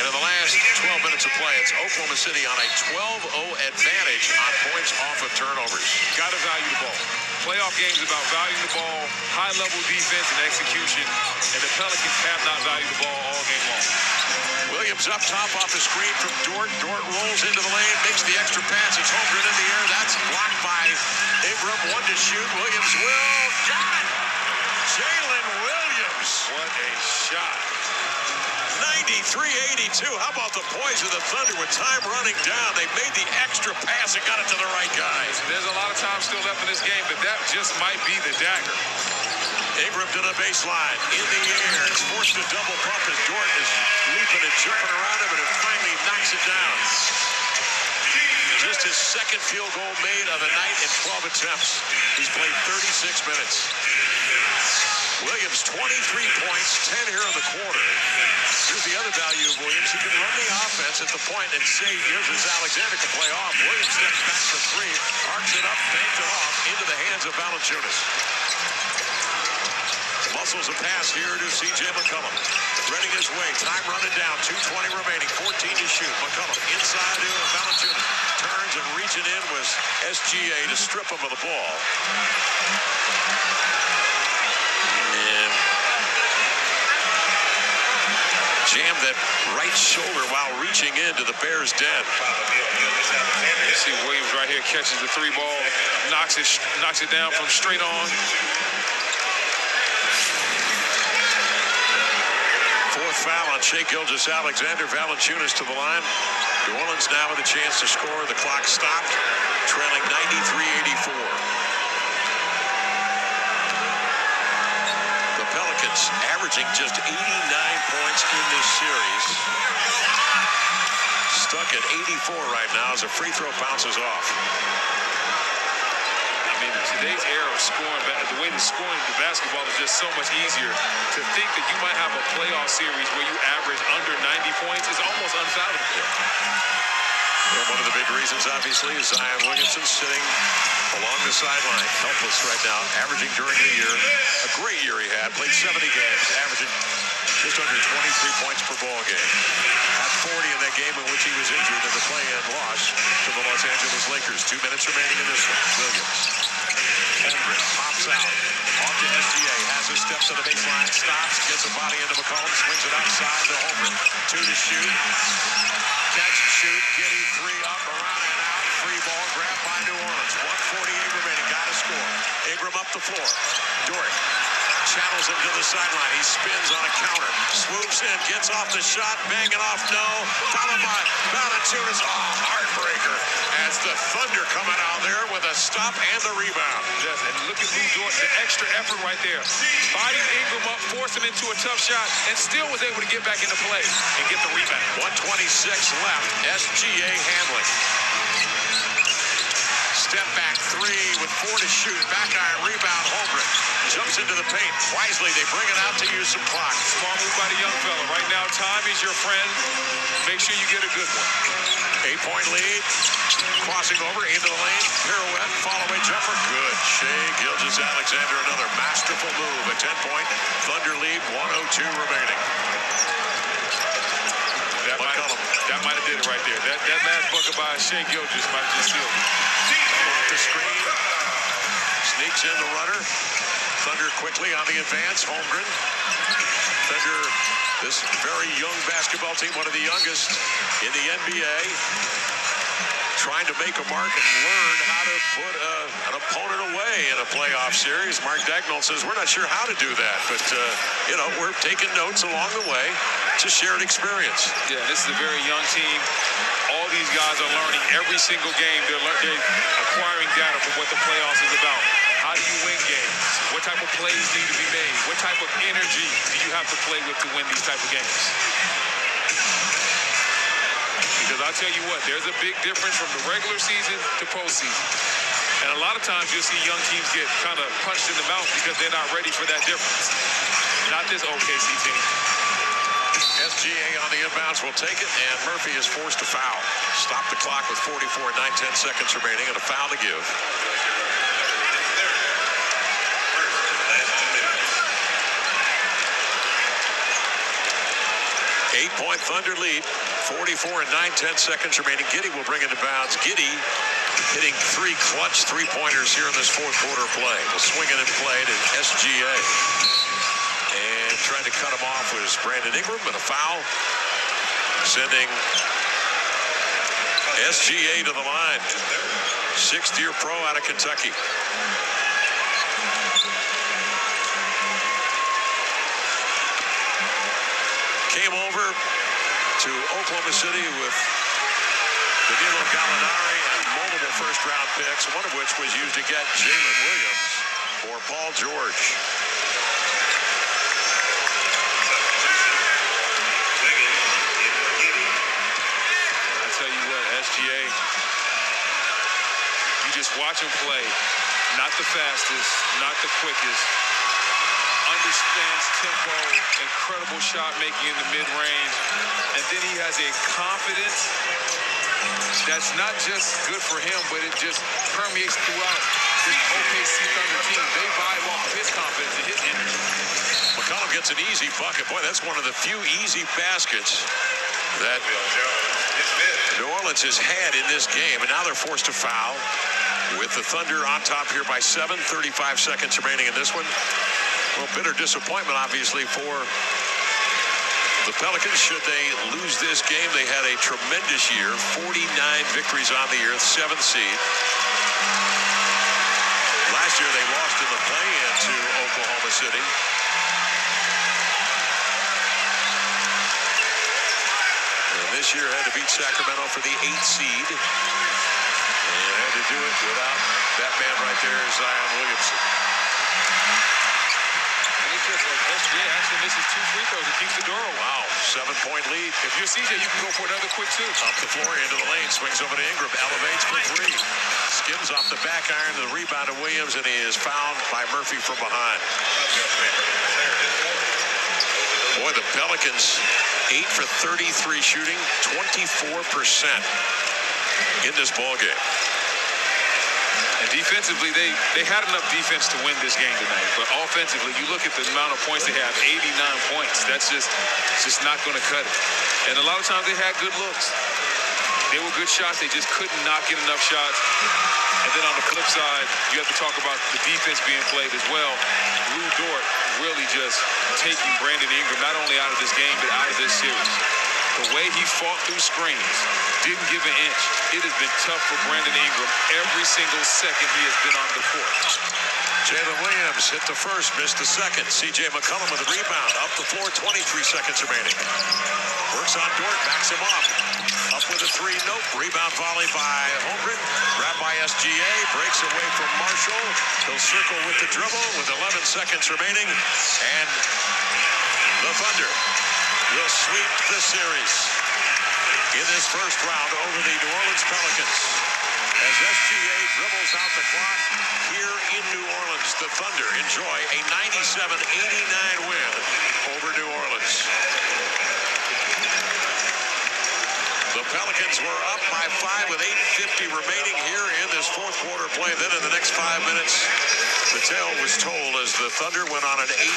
in the last 12 minutes of play, it's Oklahoma City on a 12-0 advantage on points off of turnovers. Got to value the ball. Playoff games about valuing the ball, high-level defense and execution, and the Pelicans have not valued the ball all game long. Williams up top off the screen from Dort. Dort rolls into the lane, makes the extra pass. It's Holmgren in the air. That's blocked by Ingram. One to shoot. Williams will. Got it! Jalen Williams. What a shot. 93-82. How about the poise of the Thunder with time running down? They made the extra pass and got it to the right guy. There's a lot of time still left in this game, but that just might be the dagger. Ingram to the baseline. In the air. It's forced to double pump as Dort is leaping and jumping around him, and it finally knocks it down. Just his second field goal made of the night in 12 attempts. He's played 36 minutes. Williams, 23 points, 10 here in the quarter. Here's the other value of Williams. He can run the offense at the point and say, here's as Alexander can play off. Williams steps back for three, arcs it up, banked it off into the hands of Valanciunas. Muscles a pass here to C.J. McCollum. Threading his way. Time running down. 2:20 remaining. 14 to shoot. McCollum inside to Valanciunas. Turns and reaching in was SGA to strip him of the ball. And jammed that right shoulder while reaching into the Bears' den. You see Williams right here catches the three ball, knocks it down from straight on. Fourth foul on Shai Gilgeous-Alexander. Valanciunas to the line. New Orleans now with a chance to score. The clock stopped, trailing 93-84. The Pelicans averaging just 89 points in this series. Stuck at 84 right now as a free throw bounces off. Today's era of scoring, the way the scoring the basketball is just so much easier. To think that you might have a playoff series where you average under 90 points is almost unfathomable. Well, one of the big reasons, obviously, is Zion Williamson sitting along the sideline, helpless right now, averaging during the year. A great year he had, played 70 games, averaging just under 23 points per ball game. Had 40 in that game in which he was injured in the play-in loss to the Los Angeles Lakers. 2 minutes remaining in this one. Williams. Holmgren pops out. Off to SGA. Has his steps to the baseline. Stops. Gets a body into McCollum. Swings it outside to Holmgren. 2 to shoot. Catch and shoot. Getting 3 up, around and out. Free ball grabbed by New Orleans. 1:48 remaining. Got to score. Ingram up the floor. Dort channels him to the sideline. He spins on a counter. Swoops in. Gets off the shot. Banging off. No. Followed by Valanciunas. Oh, heartbreaker. As the Thunder coming out there with a stop and the rebound. Yes, and look at Lou Dort, the extra effort right there. Bodied Ingram up, forced him into a tough shot, and still was able to get back into play and get the rebound. 1:26 left. SGA handling. Step back 3 with 4 to shoot. Back iron rebound. Holmgren jumps into the paint. Wisely, they bring it out to use some clock. Small move by the young fella. Right now, time is your friend. Make sure you get a good one. 8-point lead. Crossing over into the lane. Pirouette. Follow-away jumper. Good. Shai Gilgeous-Alexander, another masterful move. A 10-point Thunder lead. 1:02 remaining. That might have did it right there. That last bucket by Shai Gilgeous might have just sealed it. Off the screen. Sneaks in the runner. Thunder quickly on the advance. Holmgren. Thunder, this very young basketball team, one of the youngest in the NBA, trying to make a mark and learn how to put an opponent away in a playoff series. Mark Dagnall says, we're not sure how to do that, but, we're taking notes along the way. It's a shared experience. Yeah, this is a very young team. All these guys are learning every single game. They're acquiring data from what the playoffs is about. How do you win games? What type of plays need to be made? What type of energy do you have to play with to win these type of games? Because I'll tell you what, there's a big difference from the regular season to postseason. And a lot of times you'll see young teams get kind of punched in the mouth because they're not ready for that difference. Not this OKC team. SGA on the inbounds will take it, and Murphy is forced to foul. Stop the clock with 44, 9-10 seconds remaining, and a foul to give. 8-point Thunder lead. 44 and 9/10 seconds remaining. Giddey will bring it to bounds. Giddey hitting 3 clutch three-pointers here in this fourth quarter play. Will swing it in play to SGA. And trying to cut him off was Brandon Ingram, but a foul. Sending SGA to the line. 6th-year pro out of Kentucky. Came over to Oklahoma City with Danilo Gallinari and multiple first-round picks, one of which was used to get Jalen Williams or Paul George. I tell you what, SGA, you just watch him play. Not the fastest, not the quickest. Understands tempo, incredible shot making in the mid-range, and then he has a confidence that's not just good for him, but it just permeates throughout this OKC Thunder team. They vibe off of his confidence and his energy. McCollum gets an easy bucket. Boy, that's one of the few easy baskets that New Orleans has had in this game, and now they're forced to foul with the Thunder on top here by 7. 35 seconds remaining in this one. Well, bitter disappointment, obviously, for the Pelicans. Should they lose this game, they had a tremendous year. 49 victories on the year, 7th seed. Last year, they lost in the play-in to Oklahoma City. And this year had to beat Sacramento for the 8th seed. And had to do it without that man right there, Zion Williamson. SGA actually misses 2 free throws and keeps the door open. Wow, 7-point lead. If you're CJ, you can go for another quick 2. Up the floor, into the lane, swings over to Ingram, elevates for 3. Skims off the back iron to the rebound of Williams, and he is fouled by Murphy from behind. Boy, the Pelicans, 8 for 33 shooting, 24% in this ball game. And defensively, they had enough defense to win this game tonight. But offensively, you look at the amount of points they have, 89 points. That's just not going to cut it. And a lot of times they had good looks. They were good shots. They just couldn't not get enough shots. And then on the flip side, you have to talk about the defense being played as well. Lou Dort really just taking Brandon Ingram not only out of this game, but out of this series. The way he fought through screens, didn't give an inch. It has been tough for Brandon Ingram every single second he has been on the court. Jalen Williams hit the first, missed the second. C.J. McCollum with a rebound. Up the floor, 23 seconds remaining. Works on Dort, backs him off. Up with a 3, nope. Rebound volley by Holmgren. Grabbed by SGA, breaks away from Marshall. He'll circle with the dribble with 11 seconds remaining. And the Thunder will sweep the series in this first round over the New Orleans Pelicans. As SGA dribbles out the clock here in New Orleans, the Thunder enjoy a 97-89 win over New Orleans. The Pelicans were up by 5 with 8:50 remaining here in this fourth quarter play. Then in the next 5 minutes, the tale was told as the Thunder went on an 18